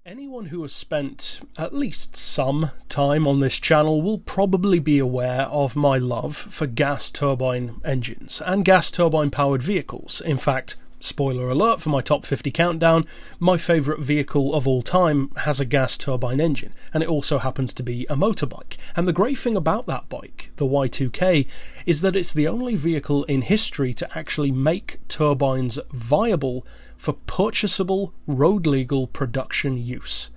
Anyone who has spent at least some time on this channel will probably be aware of my love for gas turbine engines and gas turbine powered vehicles. In fact, spoiler alert for my top 50 countdown, my favourite vehicle of all time has a gas turbine engine, and it also happens to be a motorbike. And the great thing about that bike, the Y2K, is that it's the only vehicle in history to actually make turbines viable for purchasable, road-legal production use.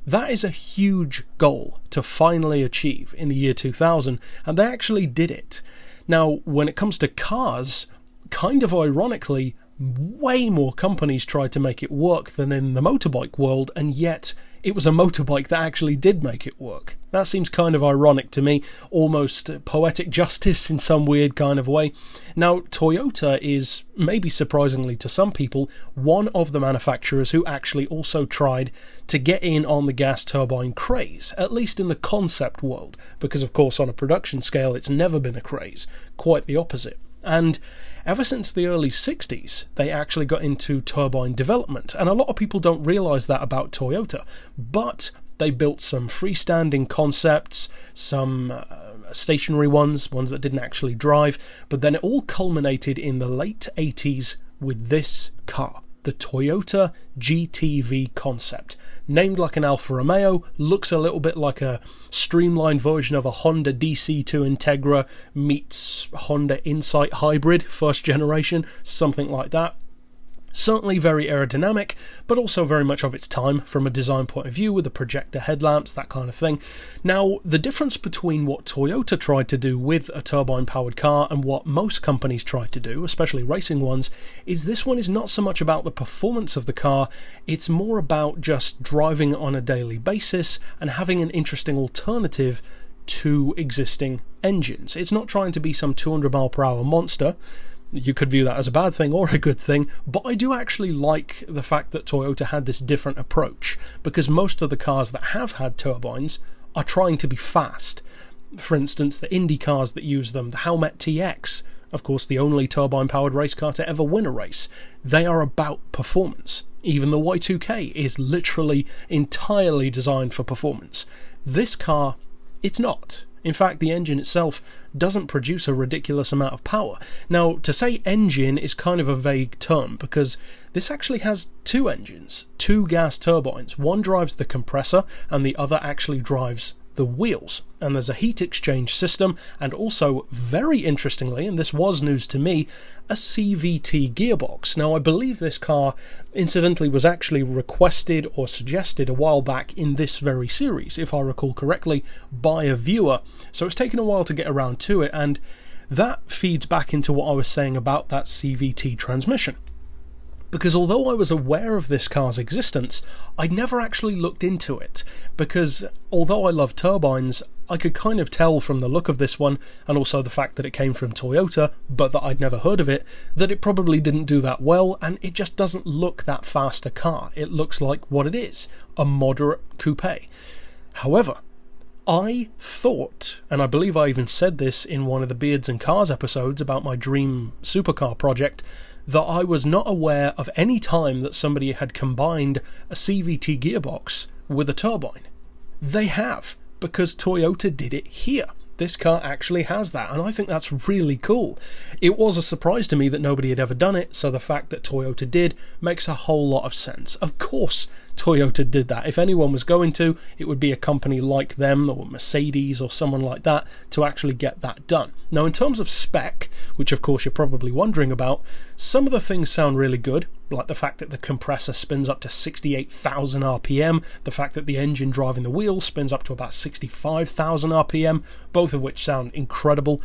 That is a huge goal to finally achieve in the year 2000, and they actually did it. Now, when it comes to cars, kind of ironically, way more companies tried to make it work than in the motorbike world, and yet it was a motorbike that actually did make it work. That seems kind of ironic to me, almost poetic justice in some weird kind of way. Now, Toyota is, maybe surprisingly to some people, one of the manufacturers who actually also tried to get in on the gas turbine craze, at least in the concept world, because of course on a production scale it's never been a craze, quite the opposite. And ever since the early 60s, they actually got into turbine development. And a lot of people don't realise that about Toyota. But they built some freestanding concepts, some stationary ones that didn't actually drive. But then it all culminated in the late 80s with this car, the Toyota GTV concept. Named like an Alfa Romeo, looks a little bit like a streamlined version of a Honda DC2 Integra meets Honda Insight Hybrid, first generation, something like that. Certainly very aerodynamic, but also very much of its time from a design point of view with the projector headlamps, that kind of thing. Now, the difference between what Toyota tried to do with a turbine-powered car and what most companies try to do, especially racing ones, is this one is not so much about the performance of the car, it's more about just driving on a daily basis and having an interesting alternative to existing engines. It's not trying to be some 200 mile per hour monster. You could view that as a bad thing or a good thing, but I do actually like the fact that Toyota had this different approach, because most of the cars that have had turbines are trying to be fast. For instance, the Indy cars that use them, the Howmet TX, of course the only turbine-powered race car to ever win a race, they are about performance. Even the Y2K is literally entirely designed for performance. This car, it's not. In fact, the engine itself doesn't produce a ridiculous amount of power. Now, to say engine is kind of a vague term, because this actually has two engines, two gas turbines. One drives the compressor, and the other actually drives the wheels. And there's a heat exchange system, and also, very interestingly, and this was news to me, a Cvt Gearbox. Now, I believe this car, incidentally, was actually requested or suggested a while back in this very series, if I recall correctly, by a viewer. So it's taken a while to get around to it, and that feeds back into what I was saying about that Cvt transmission. Because although I was aware of this car's existence, I'd never actually looked into it, because although I love turbines, I could kind of tell from the look of this one, and also the fact that it came from Toyota, but that I'd never heard of it, that it probably didn't do that well, and it just doesn't look that fast a car. It looks like what it is, a moderate coupe. However, I thought, and I believe I even said this in one of the Beards and Cars episodes about my dream supercar project, that I was not aware of any time that somebody had combined a Cvt gearbox with a turbine. They have, because Toyota did it here. This car actually has that, and I think that's really cool. It was a surprise to me that nobody had ever done it, so the fact that Toyota did makes a whole lot of sense. Of course Toyota did that. If anyone was going to, it would be a company like them, or Mercedes, or someone like that, to actually get that done. Now, in terms of spec, which of course you're probably wondering about, some of the things sound really good, like the fact that the compressor spins up to 68,000 RPM, the fact that the engine driving the wheels spins up to about 65,000 RPM, both of which sound incredible.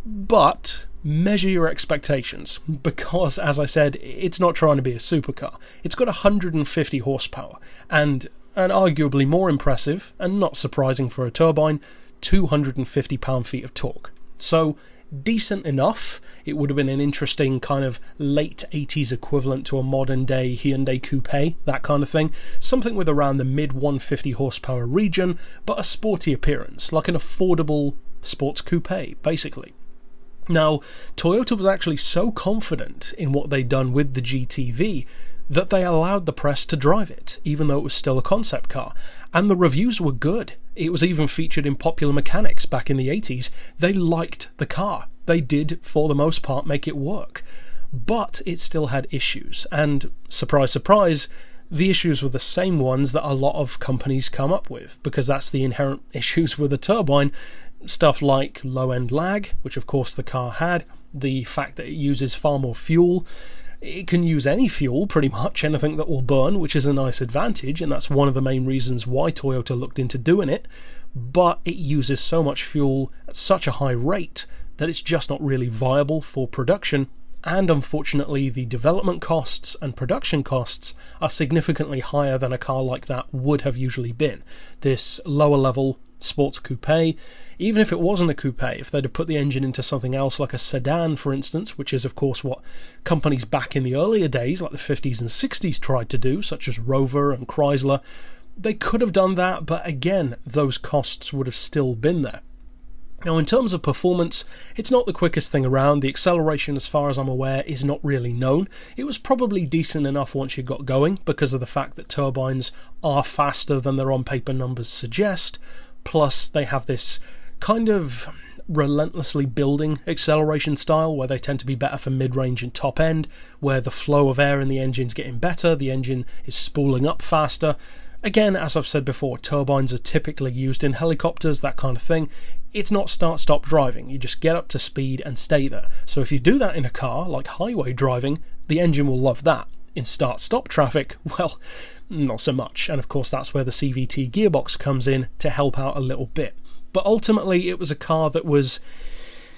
But measure your expectations, because as I said, it's not trying to be a supercar. It's got 150 horsepower, and an arguably more impressive, and not surprising for a turbine, 250 pound-feet of torque. So, decent enough. It would have been an interesting kind of late 80s equivalent to a modern day Hyundai Coupe, that kind of thing. Something with around the mid 150 horsepower region, but a sporty appearance, like an affordable sports coupe, basically. Now, Toyota was actually so confident in what they'd done with the GTV that they allowed the press to drive it, even though it was still a concept car. And the reviews were good. It was even featured in Popular Mechanics back in the 80s. They liked the car. They did, for the most part, make it work. But it still had issues. And, surprise, surprise, the issues were the same ones that a lot of companies come up with, because that's the inherent issues with a turbine. Stuff like low-end lag, which of course the car had, the fact that it uses far more fuel. It can use any fuel, pretty much, anything that will burn, which is a nice advantage, and that's one of the main reasons why Toyota looked into doing it, but it uses so much fuel at such a high rate that it's just not really viable for production, and unfortunately the development costs and production costs are significantly higher than a car like that would have usually been. This lower level sports coupe, even if it wasn't a coupe, if they'd have put the engine into something else like a sedan, for instance, which is of course what companies back in the earlier days like the 50s and 60s tried to do, such as Rover and Chrysler, they could have done that, but again, those costs would have still been there. Now, in terms of performance, it's not the quickest thing around. The acceleration, as far as I'm aware, is not really known. It was probably decent enough once you got going, because of the fact that turbines are faster than their on-paper numbers suggest. Plus, they have this kind of relentlessly building acceleration style, where they tend to be better for mid-range and top end, where the flow of air in the engine's getting better, the engine is spooling up faster. Again, as I've said before, turbines are typically used in helicopters, that kind of thing. It's not start-stop driving. You just get up to speed and stay there. So if you do that in a car, like highway driving, the engine will love that. In start-stop traffic, well, not so much. And of course, that's where the Cvt Gearbox comes in to help out a little bit. But ultimately, it was a car that was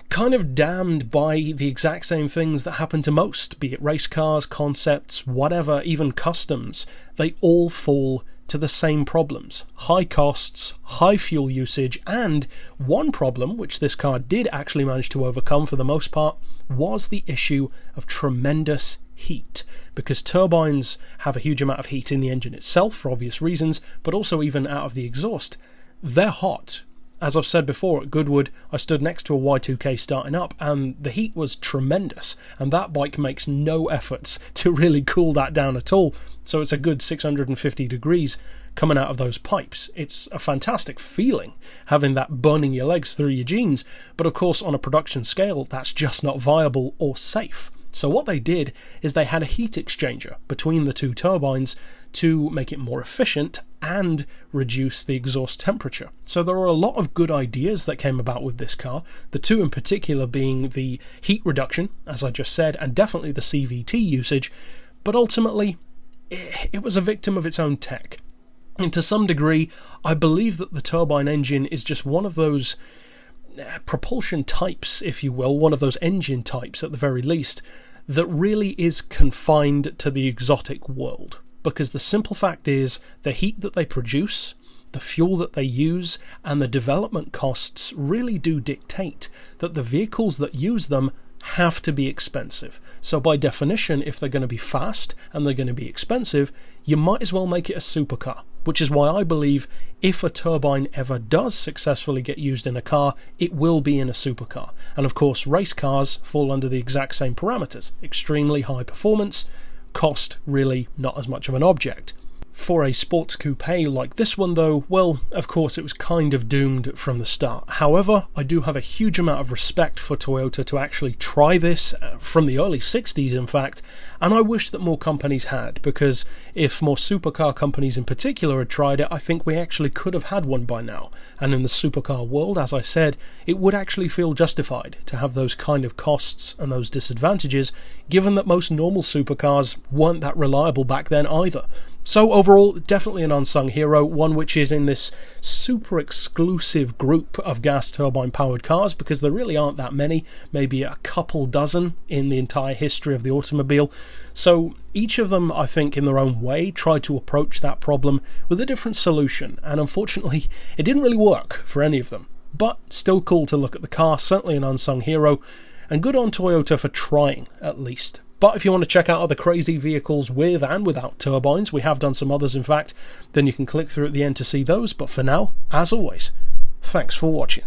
kind of damned by the exact same things that happen to most, be it race cars, concepts, whatever, even customs. They all fall to the same problems: high costs, high fuel usage, and one problem, which this car did actually manage to overcome for the most part, was the issue of tremendous heat, because turbines have a huge amount of heat in the engine itself for obvious reasons, but also even out of the exhaust. They're hot. As I've said before, at Goodwood, I stood next to a Y2K starting up, and the heat was tremendous, and that bike makes no efforts to really cool that down at all, so it's a good 650 degrees coming out of those pipes. It's a fantastic feeling, having that burning your legs through your jeans, but of course on a production scale, that's just not viable or safe. So what they did is they had a heat exchanger between the two turbines to make it more efficient and reduce the exhaust temperature. So there are a lot of good ideas that came about with this car, the two in particular being the heat reduction, as I just said, and definitely the CVT usage, but ultimately it was a victim of its own tech. And to some degree, I believe that the turbine engine is just one of those propulsion types, if you will, one of those engine types at the very least, that really is confined to the exotic world. Because the simple fact is, the heat that they produce, the fuel that they use, and the development costs really do dictate that the vehicles that use them have to be expensive. So by definition, if they're going to be fast and they're going to be expensive, you might as well make it a supercar. Which is why I believe if a turbine ever does successfully get used in a car, it will be in a supercar. And of course, race cars fall under the exact same parameters. Extremely high performance, cost really not as much of an object. For a sports coupe like this one though, well, of course it was kind of doomed from the start. However, I do have a huge amount of respect for Toyota to actually try this, from the early 60s in fact, and I wish that more companies had, because if more supercar companies in particular had tried it, I think we actually could have had one by now. And in the supercar world, as I said, it would actually feel justified to have those kind of costs and those disadvantages, given that most normal supercars weren't that reliable back then either. So overall, definitely an unsung hero, one which is in this super exclusive group of gas turbine powered cars, because there really aren't that many, maybe a couple dozen in the entire history of the automobile. So each of them, I think, in their own way, tried to approach that problem with a different solution, and unfortunately, it didn't really work for any of them. But still cool to look at the car, certainly an unsung hero, and good on Toyota for trying, at least. But if you want to check out other crazy vehicles with and without turbines, we have done some others in fact, then you can click through at the end to see those. But for now, as always, thanks for watching.